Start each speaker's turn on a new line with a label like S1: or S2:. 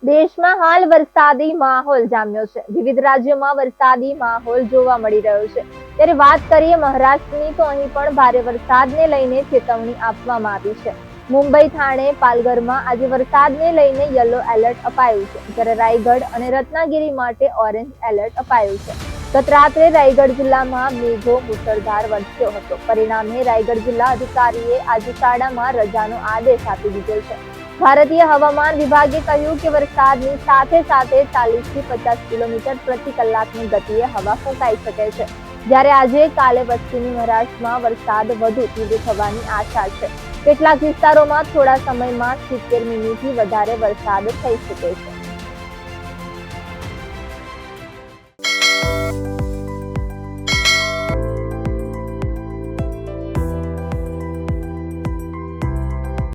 S1: દેશમાં હાલ વરસાદી માહોલ જામ્યો છે. વિવિધ રાજ્યોમાં વરસાદી માહોલ જોવા મળી રહ્યો છે. ત્યારે વાત કરીએ મહારાષ્ટ્રની, તો અહીં પણ ભારે વરસાદને લઈને ચેતવણી આપવામાં આવી છે. મુંબઈ, થાણે, પાલઘરમાં આજે વરસાદને લઈને યલો એલર્ટ અપાયું છે, જ્યારે રાયગઢ અને રત્નાગિરી માટે ઓરેન્જ એલર્ટ અપાયું છે. ગત રાત્રે રાયગઢ જિલ્લામાં મેઘો મુશળધાર વરસ્યો હતો. પરિણામે રાયગઢ જિલ્લા અધિકારીએ આજે શાળામાં રજાનો આદેશ આપી દીધો છે. ભારતીય હવામાન વિભાગે કહ્યું કે વરસાદની સાથે સાથે 40 થી 50 કિલોમીટર પ્રતિ કલાકની ગતિએ હવા ફૂંકાઈ શકે છે. જ્યારે આજે કાલે પશ્ચિમી મહારાષ્ટ્રમાં વરસાદ વધુ તીવ્ર થવાની આશા છે. કેટલાક વિસ્તારોમાં થોડા સમયમાં 70 મીમીથી વધારે વરસાદ થઈ શકે છે.